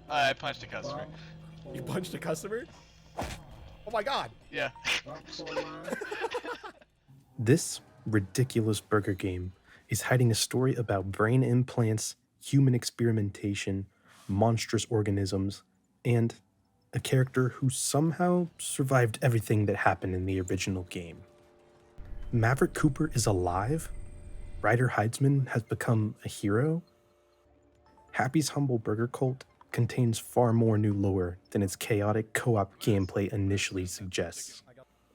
I punched a customer. You punched a customer? Oh my god! Yeah. This ridiculous burger game is hiding a story about brain implants, human experimentation, monstrous organisms, and a character who somehow survived everything that happened in the original game. Maverick Cooper is alive? Ryder Heidsman has become a hero? Happy's Humble Burger Cult contains far more new lore than its chaotic co-op gameplay initially suggests.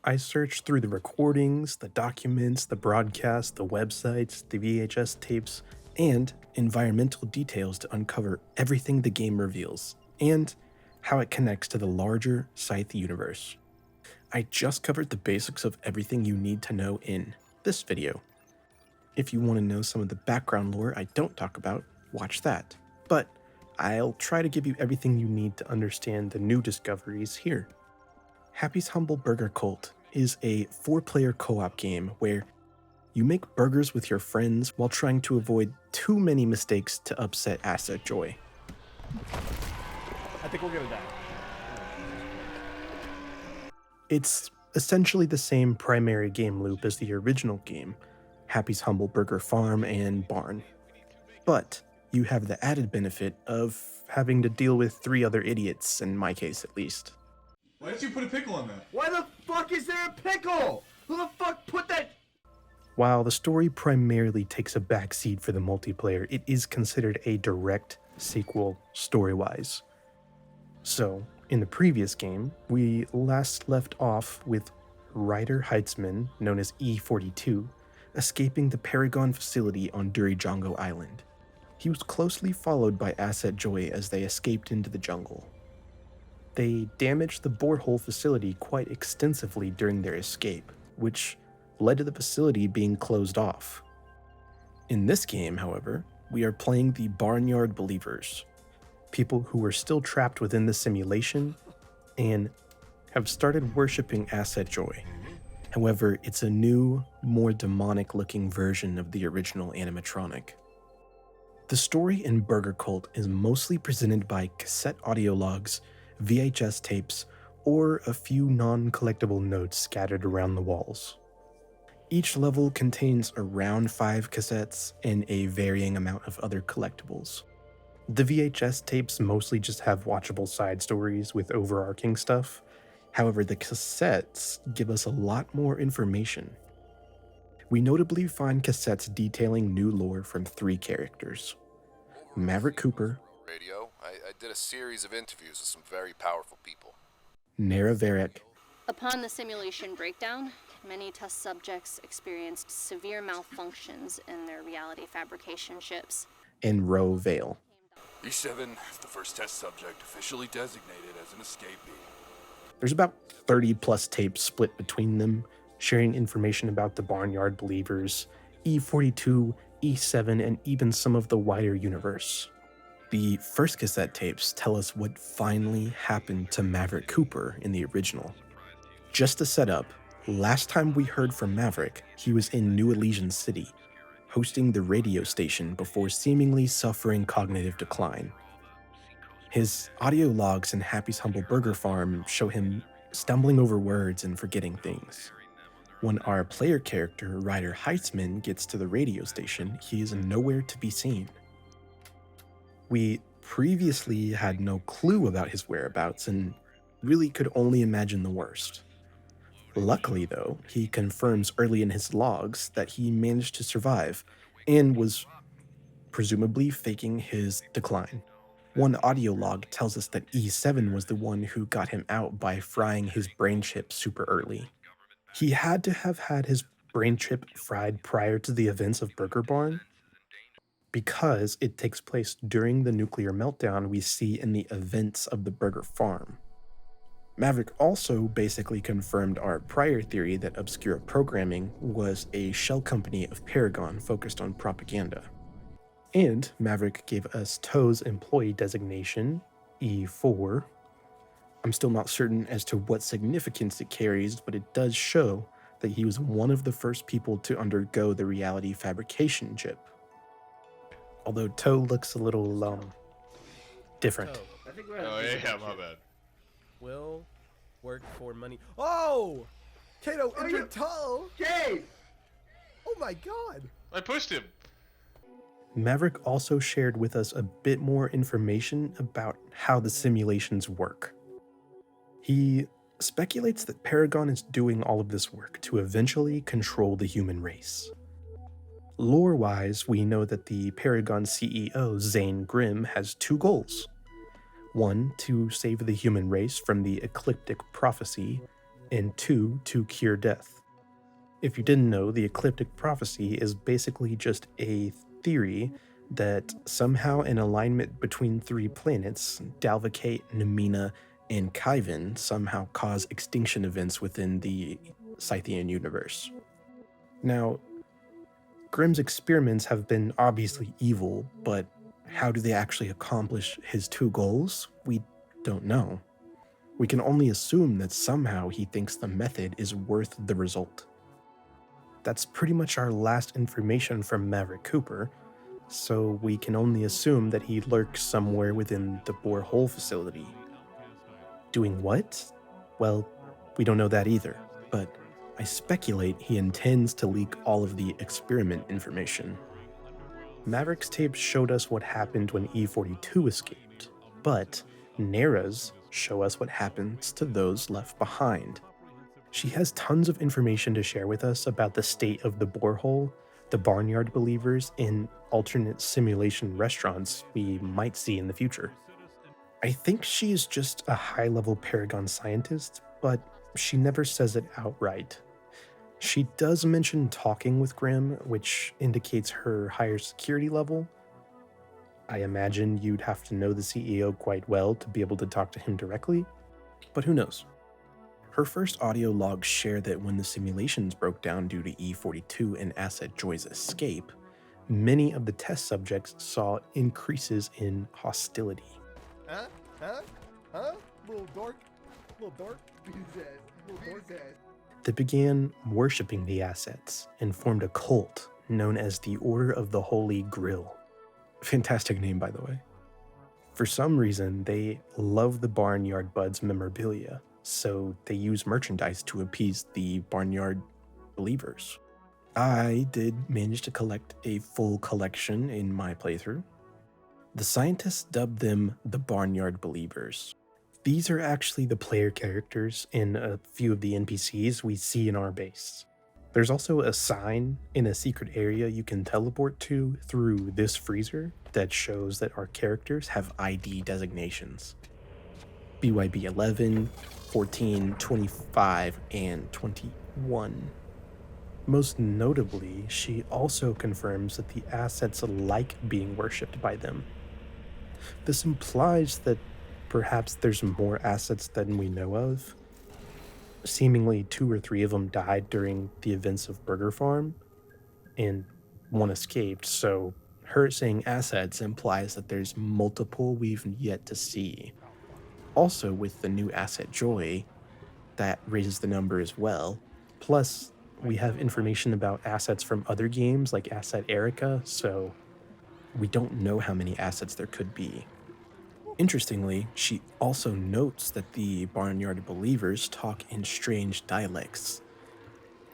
I searched through the recordings, the documents, the broadcasts, the websites, the VHS tapes, and environmental details to uncover everything the game reveals, and how it connects to the larger Scythe universe. I just covered the basics of everything you need to know in this video. If you want to know some of the background lore I don't talk about, watch that. But I'll try to give you everything you need to understand the new discoveries here. Happy's Humble Burger Cult is a 4-player co-op game where you make burgers with your friends while trying to avoid too many mistakes to upset Asset Joy. I think we're gonna die. It's essentially the same primary game loop as the original game, Happy's Humble Burger Farm and Barn. But you have the added benefit of having to deal with 3 other idiots, in my case at least. Why did you put a pickle on that? Why the fuck is there a pickle? Who the fuck put that? While the story primarily takes a backseat for the multiplayer, it is considered a direct sequel story-wise. So, in the previous game, we last left off with Ryder Heidsman, known as E42, escaping the Paragon facility on Durijongo Island. He was closely followed by Asset Joy as they escaped into the jungle. They damaged the borehole facility quite extensively during their escape, which led to the facility being closed off. In this game, however, we are playing the Barnyard Believers, people who are still trapped within the simulation and have started worshipping Asset Joy. However, it's a new, more demonic-looking version of the original animatronic. The story in Burger Cult is mostly presented by cassette audio logs, VHS tapes, or a few non-collectible notes scattered around the walls. Each level contains around 5 cassettes and a varying amount of other collectibles. The VHS tapes mostly just have watchable side stories with overarching stuff. However, the cassettes give us a lot more information. We notably find cassettes detailing new lore from 3 characters: Maverick Cooper, Radio. I did a series of interviews with some very powerful people. Nara Varek, Upon the simulation breakdown, many test subjects experienced severe malfunctions in their reality fabrication ships. and Ro Vale. E7 is the first test subject officially designated as an escapee. There's about 30 plus tapes split between them, sharing information about the Barnyard Believers, E42, E7, and even some of the wider universe. The first cassette tapes tell us what finally happened to Maverick Cooper in the original. Just to set up, last time we heard from Maverick, he was in New Elysian City, hosting the radio station before seemingly suffering cognitive decline. His audio logs in Happy's Humble Burger Farm show him stumbling over words and forgetting things. When our player character, Ryder Heidsman, gets to the radio station, he is nowhere to be seen. We previously had no clue about his whereabouts and really could only imagine the worst. Luckily, though, he confirms early in his logs that he managed to survive and was presumably faking his decline. One audio log tells us that E7 was the one who got him out by frying his brain chip super early. He had to have had his brain chip fried prior to the events of Burger Barn, because it takes place during the nuclear meltdown we see in the events of the Burger Farm. Maverick also basically confirmed our prior theory that Obscura Programming was a shell company of Paragon focused on propaganda. And Maverick gave us Toe's employee designation, E4. I'm still not certain as to what significance it carries, but it does show that he was one of the first people to undergo the reality fabrication chip. Although Toe looks a little, different. think we're Oh yeah, my bad. Will work for money. Oh! Kato, Are injured you- toe! Case! Oh my god! I pushed him. Maverick also shared with us a bit more information about how the simulations work. He speculates that Paragon is doing all of this work to eventually control the human race. Lore-wise, we know that the Paragon CEO, Zane Grimm, has two goals. One, to save the human race from the ecliptic prophecy, and two, to cure death. If you didn't know, the ecliptic prophecy is basically just a theory that somehow an alignment between three planets, Dalvacate, Nemina, and Kyvan, somehow cause extinction events within the Scythian universe. Now, Grimm's experiments have been obviously evil, but how do they actually accomplish his two goals? We don't know. We can only assume that somehow he thinks the method is worth the result. That's pretty much our last information from Maverick Cooper, so we can only assume that he lurks somewhere within the borehole facility. Doing what? Well, we don't know that either, but I speculate he intends to leak all of the experiment information. Maverick's tapes showed us what happened when E42 escaped, but Nera's show us what happens to those left behind. She has tons of information to share with us about the state of the borehole, the barnyard believers, and alternate simulation restaurants we might see in the future. I think she is just a high-level Paragon scientist, but she never says it outright. She does mention talking with Grimm, which indicates her higher security level. I imagine you'd have to know the CEO quite well to be able to talk to him directly, but who knows? Her first audio logs share that when the simulations broke down due to E42 and Asset Joy's escape, many of the test subjects saw increases in hostility. Huh? Huh? Huh? Little dork? Little dork? They began worshipping the assets and formed a cult known as the Order of the Holy Grill. Fantastic name, by the way. For some reason, they love the Barnyard Buds memorabilia, so they use merchandise to appease the Barnyard believers. I did manage to collect a full collection in my playthrough. The scientists dubbed them the Barnyard Believers. These are actually the player characters and a few of the NPCs we see in our base. There's also a sign in a secret area you can teleport to through this freezer that shows that our characters have ID designations. BYB 11, 14, 25, and 21. Most notably, she also confirms that the assets like being worshipped by them. This implies that perhaps there's more assets than we know of. Seemingly 2 or 3 of them died during the events of Burger Farm, and one escaped, so her saying assets implies that there's multiple we've yet to see. Also, with the new Asset Joy, that raises the number as well. Plus, we have information about assets from other games like Asset Erica, so we don't know how many assets there could be. Interestingly, she also notes that the Barnyard Believers talk in strange dialects,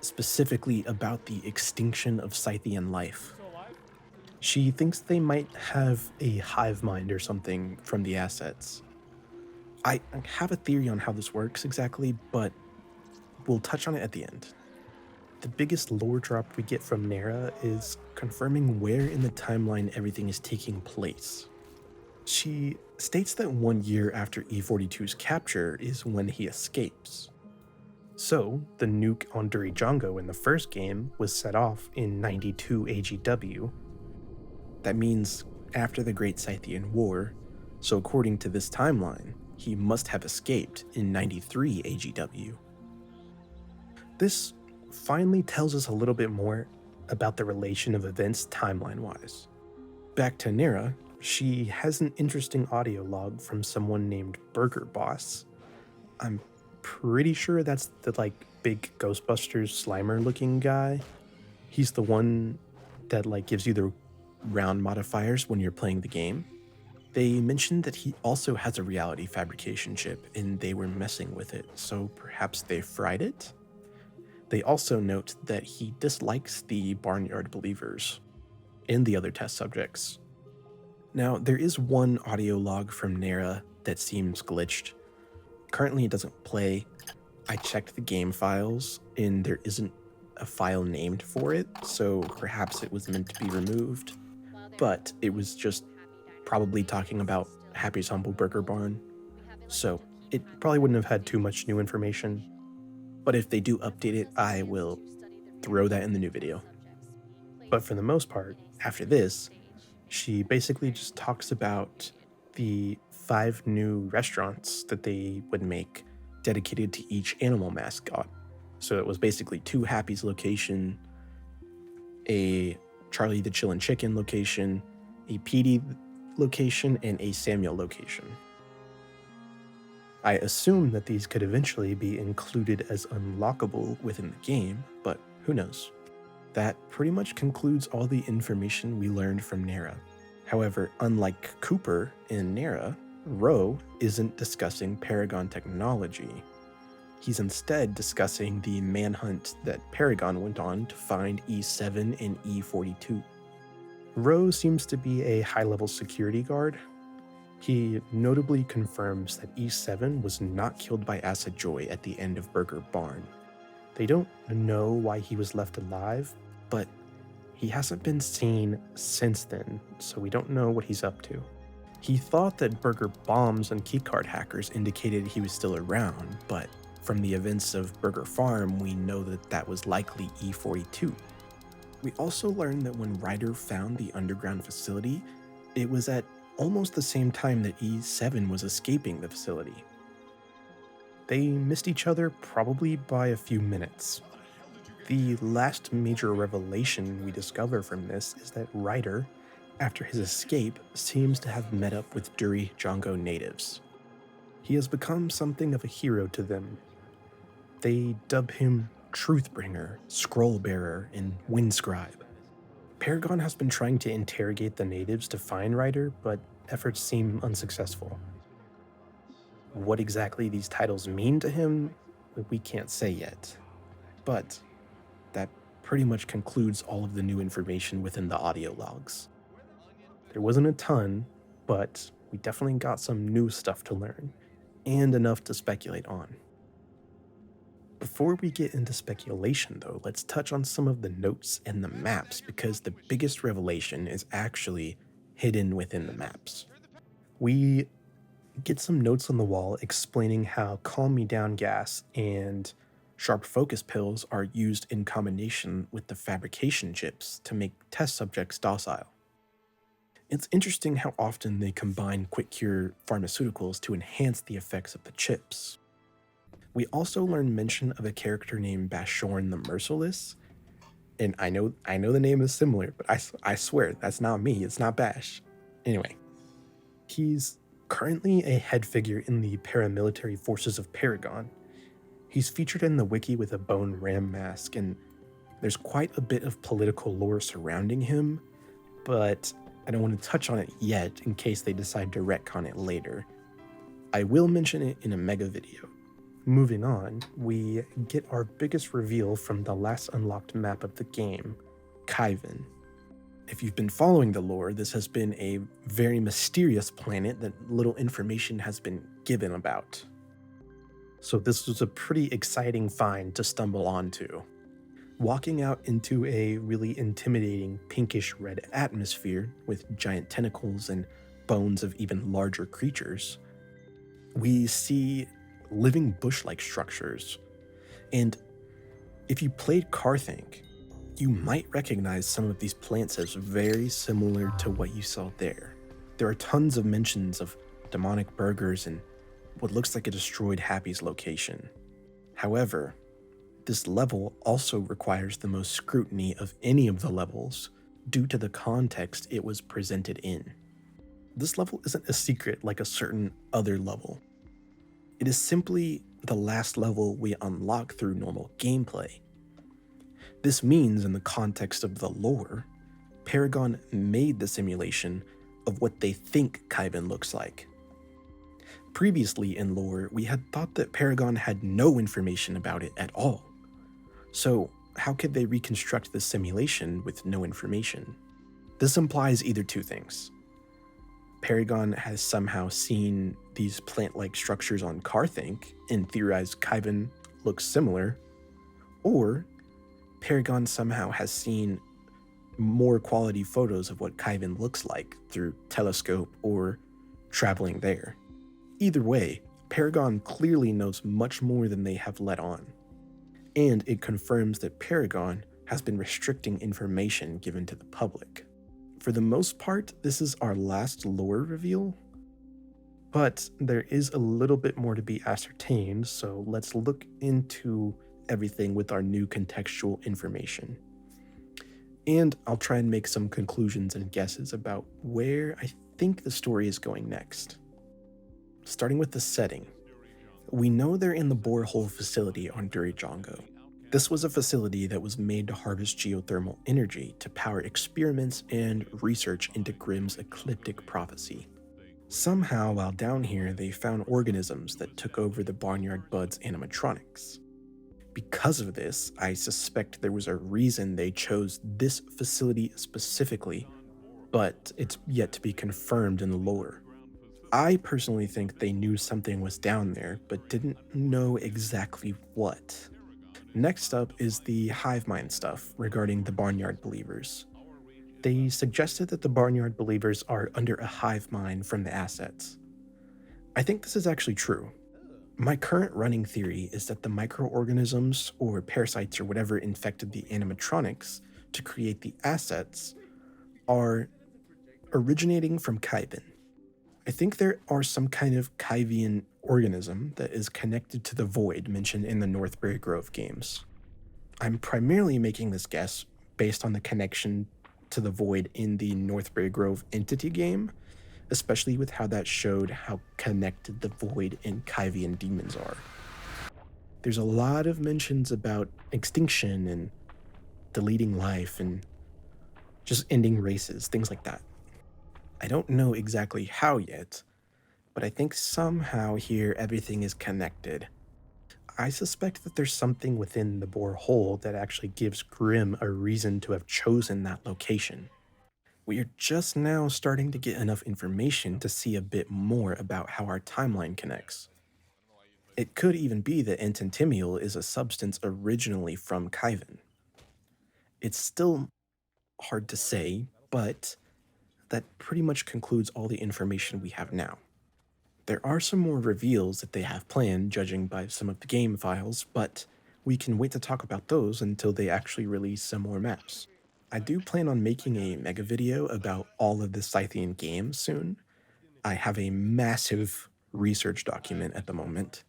specifically about the extinction of Scythian life. She thinks they might have a hive mind or something from the assets. I have a theory on how this works exactly, but we'll touch on it at the end. The biggest lore drop we get from Nera is confirming where in the timeline everything is taking place. She states that 1 year after E42's capture is when he escapes. So, the nuke on Durijango in the first game was set off in 92 AGW. That means after the Great Scythian War, so according to this timeline, he must have escaped in 93 AGW. This finally tells us a little bit more about the relation of events timeline-wise. Back to Nera, she has an interesting audio log from someone named Burger Boss. I'm pretty sure that's the big Ghostbusters Slimer looking guy. He's the one that gives you the round modifiers when you're playing the game. They mentioned that he also has a reality fabrication chip and they were messing with it, so perhaps they fried it? They also note that he dislikes the Barnyard Believers and the other test subjects. Now, there is one audio log from Nera that seems glitched. Currently it doesn't play. I checked the game files and there isn't a file named for it, so perhaps it was meant to be removed. But it was just probably talking about Happy's Humble Burger Barn, so it probably wouldn't have had too much new information. But if they do update it, I will throw that in the new video. But for the most part, after this, she basically just talks about the 5 new restaurants that they would make dedicated to each animal mascot. So it was basically 2 Happy's location, a Charlie the Chillin' Chicken location, a Petey location, and a Samuel location. I assume that these could eventually be included as unlockable within the game, but who knows. That pretty much concludes all the information we learned from Nera. However, unlike Cooper in Nera, Roe isn't discussing Paragon technology. He's instead discussing the manhunt that Paragon went on to find E7 and E42. Roe seems to be a high-level security guard. He notably confirms that E7 was not killed by Acid Joy at the end of Burger Barn. They don't know why he was left alive, but he hasn't been seen since then, so we don't know what he's up to. He thought that Burger bombs and keycard hackers indicated he was still around, but from the events of Burger Farm, we know that that was likely E42. We also learned that when Ryder found the underground facility, it was at almost the same time that E7 was escaping the facility. They missed each other probably by a few minutes. The last major revelation we discover from this is that Ryder, after his escape, seems to have met up with Duri Django natives. He has become something of a hero to them. They dub him Truthbringer, Scrollbearer, and Windscribe. Paragon has been trying to interrogate the natives to find Ryder, but efforts seem unsuccessful. What exactly these titles mean to him, we can't say yet. But that pretty much concludes all of the new information within the audio logs. There wasn't a ton, but we definitely got some new stuff to learn, and enough to speculate on. Before we get into speculation though, let's touch on some of the notes and the maps, because the biggest revelation is actually hidden within the maps. We get some notes on the wall explaining how Calm Me Down gas and Sharp Focus pills are used in combination with the fabrication chips to make test subjects docile. It's interesting how often they combine quick cure pharmaceuticals to enhance the effects of the chips. We also learn mention of a character named Bashorn the Merciless, and I know the name is similar, but I swear that's not me, it's not Bash. Anyway, he's currently a head figure in the paramilitary forces of Paragon. He's featured in the wiki with a bone ram mask, and there's quite a bit of political lore surrounding him, but I don't want to touch on it yet in case they decide to retcon it later. I will mention it in a mega video. Moving on, we get our biggest reveal from the last unlocked map of the game, Kyvan. If you've been following the lore, this has been a very mysterious planet that little information has been given about. So this was a pretty exciting find to stumble onto. Walking out into a really intimidating pinkish red atmosphere with giant tentacles and bones of even larger creatures, we see living bush-like structures. And if you played Carthanc, you might recognize some of these plants as very similar to what you saw there. There are tons of mentions of demonic burgers and what looks like a destroyed Happy's location. However, this level also requires the most scrutiny of any of the levels due to the context it was presented in. This level isn't a secret like a certain other level. It is simply the last level we unlock through normal gameplay. This means, in the context of the lore, Paragon made the simulation of what they think Kyvan looks like. Previously in lore, we had thought that Paragon had no information about it at all. So, how could they reconstruct the simulation with no information? This implies either two things. Paragon has somehow seen these plant-like structures on Carthanc and theorized Kyvan looks similar, or Paragon somehow has seen more quality photos of what Kyvan looks like through telescope or traveling there. Either way, Paragon clearly knows much more than they have let on, and it confirms that Paragon has been restricting information given to the public. For the most part, this is our last lore reveal, but there is a little bit more to be ascertained, so let's look into everything with our new contextual information. And I'll try and make some conclusions and guesses about where I think the story is going next. Starting with the setting, we know they're in the borehole facility on Durijongo. This was a facility that was made to harvest geothermal energy to power experiments and research into Grimm's ecliptic prophecy. Somehow, while down here, they found organisms that took over the Barnyard Bud's animatronics. Because of this, I suspect there was a reason they chose this facility specifically, but it's yet to be confirmed in the lore. I personally think they knew something was down there, but didn't know exactly what. Next up is the hive mind stuff regarding the Barnyard Believers. They suggested that the Barnyard Believers are under a hive mind from the assets. I think this is actually true. My current running theory is that the microorganisms or parasites or whatever infected the animatronics to create the assets are originating from Kyvan. I think there are some kind of Kyvian organism that is connected to the void mentioned in the Northbury Grove games. I'm primarily making this guess based on the connection to the void in the Northbury Grove entity game, especially with how that showed how connected the void and Kyvian demons are. There's a lot of mentions about extinction and deleting life and just ending races, things like that. I don't know exactly how yet, but I think somehow here everything is connected. I suspect that there's something within the borehole that actually gives Grimm a reason to have chosen that location. We are just now starting to get enough information to see a bit more about how our timeline connects. It could even be that Ententimial is a substance originally from Kyvan. It's still hard to say, but that pretty much concludes all the information we have now. There are some more reveals that they have planned, judging by some of the game files, but we can wait to talk about those until they actually release some more maps. I do plan on making a mega video about all of the Scythian games soon. I have a massive research document at the moment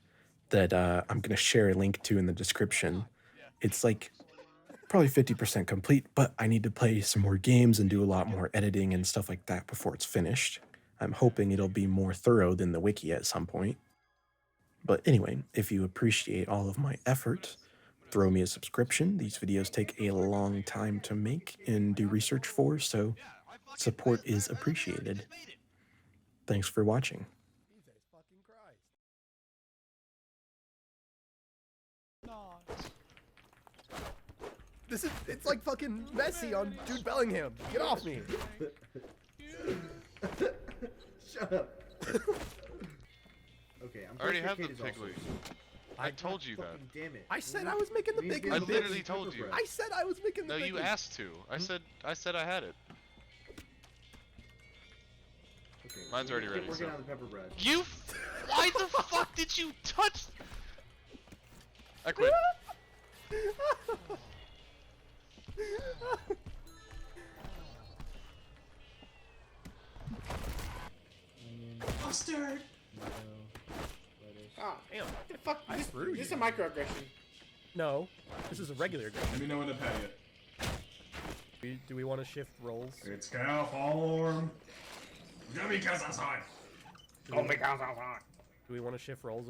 that I'm going to share a link to in the description. It's like probably 50% complete, but I need to play some more games and do a lot more editing and stuff like that before it's finished. I'm hoping it'll be more thorough than the wiki at some point. But anyway, if you appreciate all of my effort, throw me a subscription. These videos take a long time to make and do research for, so support is appreciated. Thanks for watching. Jesus fucking Christ. It's like fucking Messi on Jude Bellingham. Get off me. Shut up. Okay, I'm I already have Kate the is also- piglet. I told you that. Fucking damn it. I said I was making the biggest. I bitch. literally told you. I said I was making the No, biggest. you asked to. I said I had it. Okay, Mine's already ready, We're so. getting on the pepper bread. You. Why the fuck did you touch? I quit. Mustard! Ah, Damn. fuck, I screwed this is you. a microaggression. No, this is a regular game. Let me know when to patty it. Do we want to shift roles? It's cow farm. Gummy cows outside. Oh my god, Do we want to shift roles